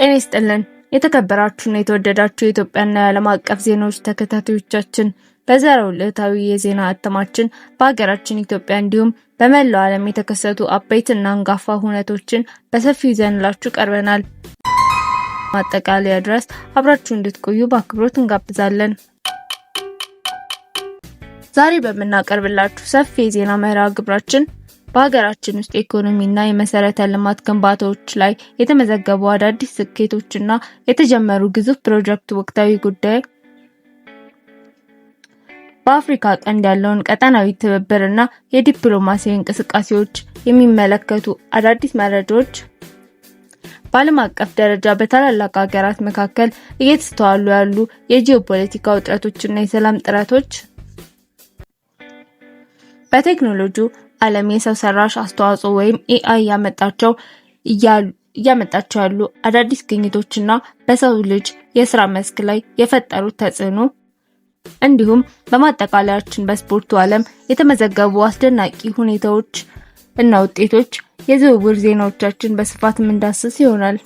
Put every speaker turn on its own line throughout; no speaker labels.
ጤና ይስጥልን የተከበራችሁና የተወደዳችሁ የኢትዮጵያና የዓለም አቀፍ ዜናዎች ተከታታዮቻችን በዛሬው ዕለታዊ የዜና እትማችን በሀገራችን ኢትዮጵያ እንዲሁም በመላው ዓለም የተከሰቱ አበይትና አንጋፋ ሁነቶችን በሰፊው ይዘንላችሁ ቀርበናል። ማጠቃለያ ድረስ አብራችሁ እንድትቆዩ በአክብሮት እንጋብዛለን። ዛሬ በመናቀርብላችሁ ሰፊ የዜና መርሃ ግብራችን በሀገራችን ውስጥ ኢኮኖሚና የመሰረተ ልማት ግንባታዎች ላይ የተመዘገቡ አዳዲስ ስኬቶችና የተጀመሩ ግዙፍ ፕሮጀክት ወቅታዊ ጉዳይ፣ በአፍሪካ ቀንድ ያለውን ቀጠናዊ ትብብርና የዲፕሎማሲያዊ እንቅስቃሴዎች የሚመለከቱ አዳዲስ መረጃዎች፣ በዓለም አቀፍ ደረጃ በታላላቅ ሀገራት መካከል እየተስተዋሉ ያሉ የጂኦፖለቲካ ውጥረቶችና የሰላም ጥረቶች፣ በቴክኖሎጂው ዓለም የሰው ሰራሽ አስተዋጽኦ ወይም AI እያመጣቸው ያሉ አዳዲስ ግኝቶችና በሰው ልጅ የሥራ መስክ ላይ የፈጠሩት ተጽዕኖ፣ እንዲሁም በማጠቃለያችን በስፖርቱ ዓለም የተመዘገቡ አስደናቂ ሁኔታዎች እና ውጤቶች የዝውውር ዜናዎቻችን በስፋት የምንዳስስ ይሆናል።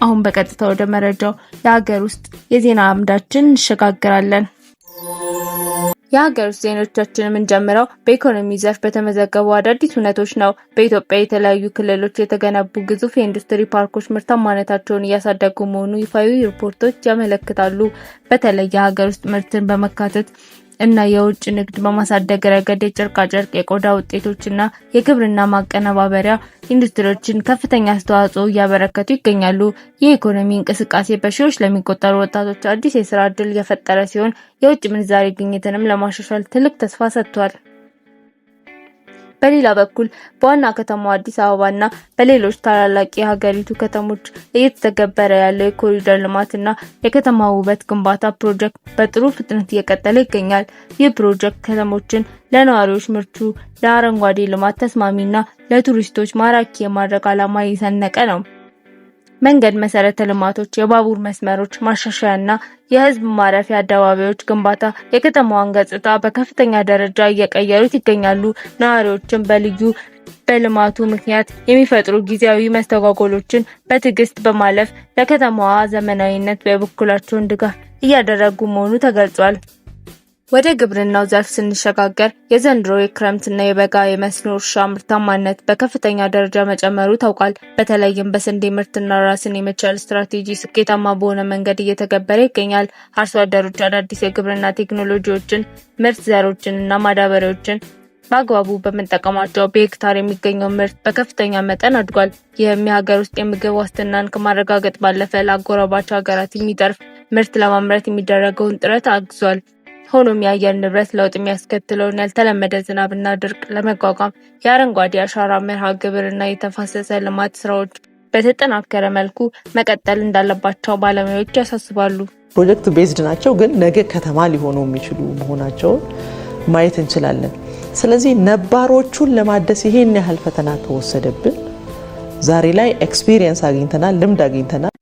አሁን በቀጥታ ወደ መረጃው የሀገር ውስጥ የዜና አምዳችን እንሸጋግራለን። የሀገር ውስጥ ዜናዎቻችን የምንጀምረው በኢኮኖሚ ዘርፍ በተመዘገቡ አዳዲስ ሁነቶች ነው። በኢትዮጵያ የተለያዩ ክልሎች የተገነቡ ግዙፍ የኢንዱስትሪ ፓርኮች ምርታማነታቸውን እያሳደጉ መሆኑ ይፋዊ ሪፖርቶች ያመለክታሉ። በተለይ የሀገር ውስጥ ምርትን በመካተት እና የውጭ ንግድ በማሳደግ ረገድ የጨርቃጨርቅ፣ የቆዳ ውጤቶችና የግብርና ማቀነባበሪያ ኢንዱስትሪዎችን ከፍተኛ አስተዋጽኦ እያበረከቱ ይገኛሉ። የኢኮኖሚ እንቅስቃሴ በሺዎች ለሚቆጠሩ ወጣቶች አዲስ የሥራ ዕድል የፈጠረ ሲሆን የውጭ ምንዛሪ ግኝትንም ለማሻሻል ትልቅ ተስፋ ሰጥቷል። በሌላ በኩል በዋና ከተማዋ አዲስ አበባና በሌሎች ታላላቅ የሀገሪቱ ከተሞች እየተተገበረ ያለው የኮሪደር ልማትና የከተማ ውበት ግንባታ ፕሮጀክት በጥሩ ፍጥነት እየቀጠለ ይገኛል። ይህ ፕሮጀክት ከተሞችን ለነዋሪዎች ምቹ፣ ለአረንጓዴ ልማት ተስማሚና ለቱሪስቶች ማራኪ የማድረግ ዓላማ የሰነቀ ነው። መንገድ መሰረተ ልማቶች፣ የባቡር መስመሮች ማሻሻያና የህዝብ ማረፊያ አደባባዮች ግንባታ የከተማዋን ገጽታ በከፍተኛ ደረጃ እየቀየሩት ይገኛሉ። ነዋሪዎችም በልማቱ ምክንያት የሚፈጥሩ ጊዜያዊ መስተጓጎሎችን በትዕግስት በማለፍ ለከተማዋ ዘመናዊነት በበኩላቸውን ድጋፍ እያደረጉ መሆኑ ተገልጿል። ወደ ግብርናው ዘርፍ ስንሸጋገር የዘንድሮ የክረምትና የበጋ የመስኖ እርሻ ምርታማነት በከፍተኛ ደረጃ መጨመሩ ታውቋል። በተለይም በስንዴ ምርትና ራስን የመቻል ስትራቴጂ ስኬታማ በሆነ መንገድ እየተገበረ ይገኛል። አርሶ አደሮች አዳዲስ የግብርና ቴክኖሎጂዎችን፣ ምርጥ ዘሮችንና ማዳበሪያዎችን በአግባቡ በመጠቀማቸው በሄክታር የሚገኘው ምርት በከፍተኛ መጠን አድጓል። ይህም የሀገር ውስጥ የምግብ ዋስትናን ከማረጋገጥ ባለፈ ለአጎራባች ሀገራት የሚተርፍ ምርት ለማምረት የሚደረገውን ጥረት አግዟል። ሆኖም የአየር ንብረት ለውጥ የሚያስከትለውን ያልተለመደ ዝናብና ድርቅ ለመቋቋም የአረንጓዴ አሻራ መርሃ ግብርና የተፋሰሰ ልማት ስራዎች በተጠናከረ መልኩ መቀጠል እንዳለባቸው ባለሙያዎች ያሳስባሉ።
ፕሮጀክት ቤዝድ ናቸው፣ ግን ነገ ከተማ ሊሆኑ የሚችሉ መሆናቸውን ማየት እንችላለን። ስለዚህ ነባሮቹን ለማደስ ይሄን ያህል ፈተና ተወሰደብን። ዛሬ ላይ ኤክስፒሪየንስ አግኝተናል፣ ልምድ አግኝተናል።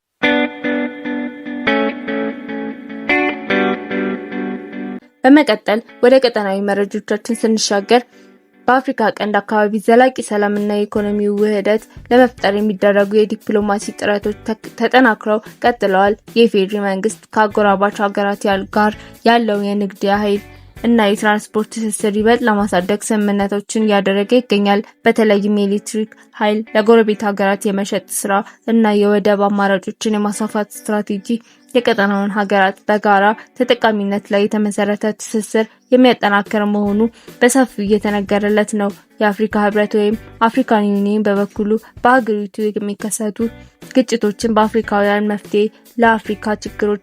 በመቀጠል ወደ ቀጠናዊ መረጃዎቻችን ስንሻገር በአፍሪካ ቀንድ አካባቢ ዘላቂ ሰላምና የኢኮኖሚ ውህደት ለመፍጠር የሚደረጉ የዲፕሎማሲ ጥረቶች ተጠናክረው ቀጥለዋል። የኢፌዴሪ መንግስት ከአጎራባች ሀገራት ጋር ያለው የንግድ ኃይል እና የትራንስፖርት ትስስር ይበልጥ ለማሳደግ ስምምነቶችን እያደረገ ይገኛል። በተለይም የኤሌክትሪክ ኃይል ለጎረቤት ሀገራት የመሸጥ ስራ እና የወደብ አማራጮችን የማስፋፋት ስትራቴጂ የቀጠናውን ሀገራት በጋራ ተጠቃሚነት ላይ የተመሰረተ ትስስር የሚያጠናክር መሆኑ በሰፊው እየተነገረለት ነው። የአፍሪካ ህብረት ወይም አፍሪካን ዩኒየን በበኩሉ በሀገሪቱ የሚከሰቱ ግጭቶችን በአፍሪካውያን መፍትሄ ለአፍሪካ ችግሮች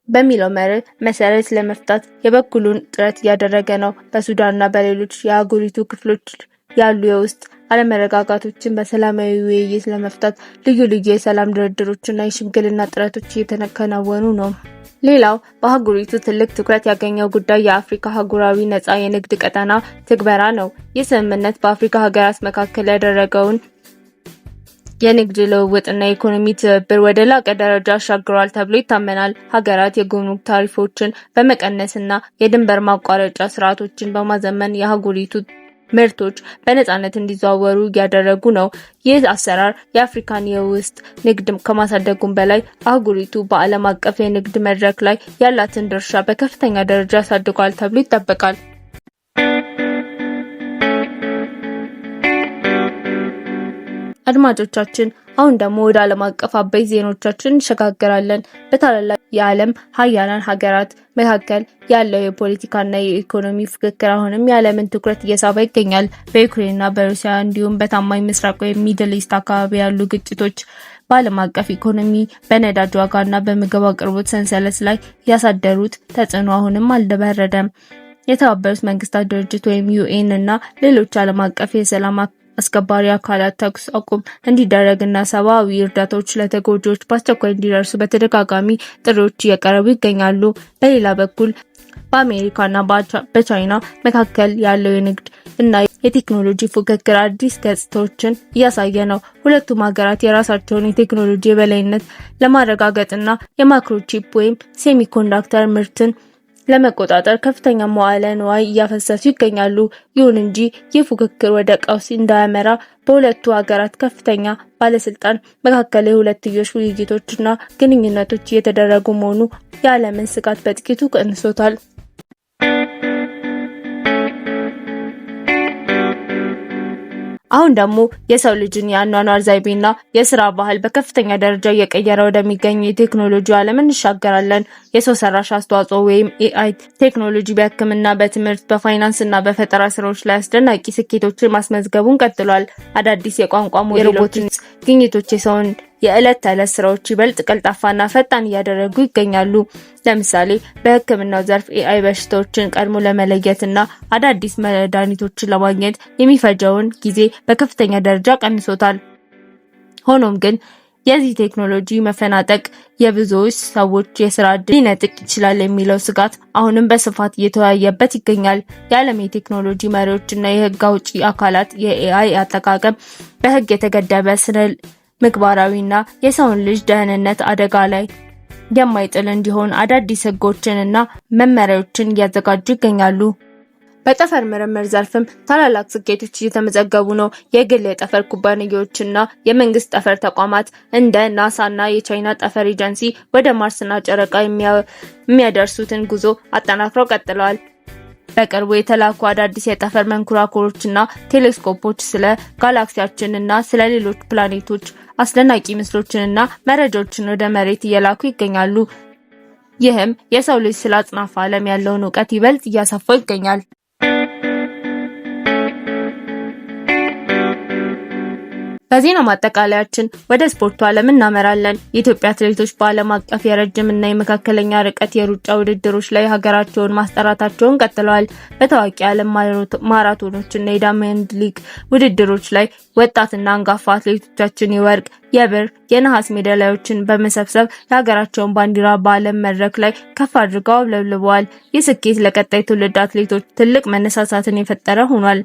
በሚለው መርህ መሰረት ለመፍታት የበኩሉን ጥረት እያደረገ ነው። በሱዳንና በሌሎች የአህጉሪቱ ክፍሎች ያሉ የውስጥ አለመረጋጋቶችን በሰላማዊ ውይይት ለመፍታት ልዩ የሰላም ድርድሮችና የሽምግልና ጥረቶች እየተከናወኑ ነው። ሌላው በአህጉሪቱ ትልቅ ትኩረት ያገኘው ጉዳይ የአፍሪካ አህጉራዊ ነፃ የንግድ ቀጠና ትግበራ ነው። ይህ ስምምነት በአፍሪካ ሀገራት መካከል ያደረገውን የንግድ ልውውጥና የኢኮኖሚ ትብብር ወደ ላቀ ደረጃ አሻግሯል ተብሎ ይታመናል። ሀገራት የጉምሩክ ታሪፎችን በመቀነስና የድንበር ማቋረጫ ስርዓቶችን በማዘመን የአህጉሪቱ ምርቶች በነጻነት እንዲዘዋወሩ እያደረጉ ነው። ይህ አሰራር የአፍሪካን የውስጥ ንግድ ከማሳደጉም በላይ አህጉሪቱ በዓለም አቀፍ የንግድ መድረክ ላይ ያላትን ድርሻ በከፍተኛ ደረጃ ያሳድጋል ተብሎ ይጠበቃል። አድማጮቻችን አሁን ደግሞ ወደ ዓለም አቀፍ አበይት ዜናዎቻችን እንሸጋገራለን። በታላላቅ የዓለም ሀያላን ሀገራት መካከል ያለው የፖለቲካና የኢኮኖሚ ፍክክር አሁንም የዓለምን ትኩረት እየሳበ ይገኛል። በዩክሬንና በሩሲያ እንዲሁም በታማኝ ምስራቅ ወይም ሚድል ኢስት አካባቢ ያሉ ግጭቶች በዓለም አቀፍ ኢኮኖሚ፣ በነዳጅ ዋጋና በምግብ አቅርቦት ሰንሰለት ላይ ያሳደሩት ተጽዕኖ አሁንም አልበረደም። የተባበሩት መንግስታት ድርጅት ወይም ዩኤን እና ሌሎች ዓለም አቀፍ የሰላም አስከባሪ አካላት ተኩስ አቁም እንዲደረግና ሰብአዊ እርዳታዎች ለተጎጂዎች በአስቸኳይ እንዲደርሱ በተደጋጋሚ ጥሪዎች እየቀረቡ ይገኛሉ። በሌላ በኩል በአሜሪካና በቻይና መካከል ያለው የንግድ እና የቴክኖሎጂ ፉክክር አዲስ ገጽታዎችን እያሳየ ነው። ሁለቱም ሀገራት የራሳቸውን የቴክኖሎጂ የበላይነት ለማረጋገጥና የማይክሮቺፕ ወይም ሴሚኮንዳክተር ምርትን ለመቆጣጠር ከፍተኛ መዋዕለ ንዋይ እያፈሰሱ ይገኛሉ። ይሁን እንጂ ይህ ፉክክር ወደ ቀውስ እንዳያመራ በሁለቱ ሀገራት ከፍተኛ ባለስልጣን መካከል የሁለትዮሽ ውይይቶችና ግንኙነቶች እየተደረጉ መሆኑ የዓለምን ስጋት በጥቂቱ ቀንሶታል። አሁን ደግሞ የሰው ልጅን የአኗኗር ዘይቤና የስራ ባህል በከፍተኛ ደረጃ እየቀየረ ወደሚገኝ የቴክኖሎጂ ዓለም እንሻገራለን። የሰው ሰራሽ አስተዋጽኦ ወይም ኤአይ ቴክኖሎጂ በሕክምና፣ በትምህርት፣ በፋይናንስ እና በፈጠራ ስራዎች ላይ አስደናቂ ስኬቶችን ማስመዝገቡን ቀጥሏል። አዳዲስ የቋንቋ ሞዴሎች ግኝቶች የሰውን የዕለት ተዕለት ስራዎች ይበልጥ ቀልጣፋና ፈጣን እያደረጉ ይገኛሉ። ለምሳሌ በሕክምናው ዘርፍ ኤአይ በሽታዎችን ቀድሞ ለመለየትና አዳዲስ መድኃኒቶችን ለማግኘት የሚፈጀውን ጊዜ በከፍተኛ ደረጃ ቀንሶታል። ሆኖም ግን የዚህ ቴክኖሎጂ መፈናጠቅ የብዙዎች ሰዎች የስራ ዕድል ሊነጥቅ ይችላል የሚለው ስጋት አሁንም በስፋት እየተወያየበት ይገኛል። የዓለም የቴክኖሎጂ መሪዎችና የህግ አውጪ አካላት የኤአይ አጠቃቀም በህግ የተገደበ ስነ ምግባራዊና የሰውን ልጅ ደህንነት አደጋ ላይ የማይጥል እንዲሆን አዳዲስ ህጎችንና መመሪያዎችን እያዘጋጁ ይገኛሉ። በጠፈር ምርምር ዘርፍም ታላላቅ ስኬቶች እየተመዘገቡ ነው። የግል የጠፈር ኩባንያዎችና የመንግስት ጠፈር ተቋማት እንደ ናሳና የቻይና ጠፈር ኤጀንሲ ወደ ማርስና ጨረቃ የሚያደርሱትን ጉዞ አጠናክረው ቀጥለዋል። በቅርቡ የተላኩ አዳዲስ የጠፈር መንኮራኩሮችና ቴሌስኮፖች ስለ ጋላክሲያችንና ስለ ሌሎች ፕላኔቶች አስደናቂ ምስሎችንና መረጃዎችን ወደ መሬት እየላኩ ይገኛሉ። ይህም የሰው ልጅ ስለ አጽናፈ ዓለም ያለውን እውቀት ይበልጥ እያሰፋው ይገኛል። በዜና ማጠቃለያችን ወደ ስፖርቱ ዓለም እናመራለን። የኢትዮጵያ አትሌቶች በዓለም አቀፍ የረጅም እና የመካከለኛ ርቀት የሩጫ ውድድሮች ላይ ሀገራቸውን ማስጠራታቸውን ቀጥለዋል። በታዋቂ ዓለም ማራቶኖች እና የዳይመንድ ሊግ ውድድሮች ላይ ወጣትና አንጋፋ አትሌቶቻችን የወርቅ፣ የብር፣ የነሐስ ሜዳሊያዎችን በመሰብሰብ የሀገራቸውን ባንዲራ በዓለም መድረክ ላይ ከፍ አድርገው አውለብልበዋል። ይህ ስኬት ለቀጣይ ትውልድ አትሌቶች ትልቅ መነሳሳትን የፈጠረ ሆኗል።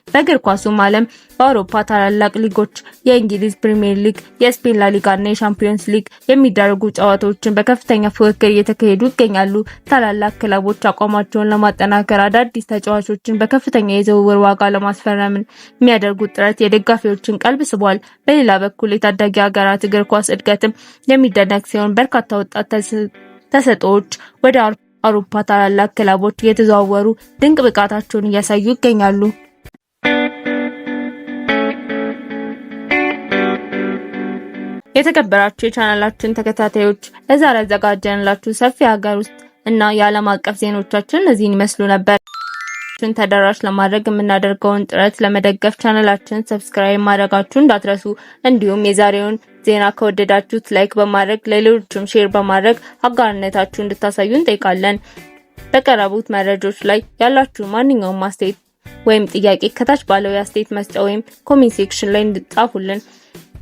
በእግር ኳሱም ዓለም በአውሮፓ ታላላቅ ሊጎች የእንግሊዝ ፕሪሚየር ሊግ፣ የስፔን ላሊጋ እና የሻምፒዮንስ ሊግ የሚደረጉ ጨዋታዎችን በከፍተኛ ፉክክር እየተካሄዱ ይገኛሉ። ታላላቅ ክለቦች አቋማቸውን ለማጠናከር አዳዲስ ተጫዋቾችን በከፍተኛ የዝውውር ዋጋ ለማስፈረም የሚያደርጉት ጥረት የደጋፊዎችን ቀልብ ስቧል። በሌላ በኩል የታዳጊ ሀገራት እግር ኳስ እድገትም የሚደነቅ ሲሆን በርካታ ወጣት ተሰጥኦዎች ወደ አውሮፓ ታላላቅ ክለቦች እየተዘዋወሩ ድንቅ ብቃታቸውን እያሳዩ ይገኛሉ። የተከበራችሁ የቻናላችን ተከታታዮች ለዛሬ አዘጋጀንላችሁ ሰፊ ሀገር ውስጥ እና የዓለም አቀፍ ዜናዎቻችን እነዚህን ይመስሉ ነበር። ተደራሽ ለማድረግ የምናደርገውን ጥረት ለመደገፍ ቻናላችንን ሰብስክራይብ ማድረጋችሁ እንዳትረሱ። እንዲሁም የዛሬውን ዜና ከወደዳችሁት ላይክ በማድረግ ለሌሎችም ሼር በማድረግ አጋርነታችሁን እንድታሳዩ እንጠይቃለን። በቀረቡት መረጃዎች ላይ ያላችሁ ማንኛውም አስተያየት ወይም ጥያቄ ከታች ባለው የአስተያየት መስጫ ወይም ኮሜንት ሴክሽን ላይ እንድትጻፉልን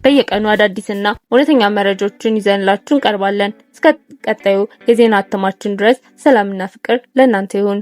በየቀኑ አዳዲስና እውነተኛ መረጃዎችን ይዘንላችሁ እንቀርባለን። እስከ ቀጣዩ የዜና እትማችን ድረስ ሰላምና ፍቅር ለእናንተ ይሁን።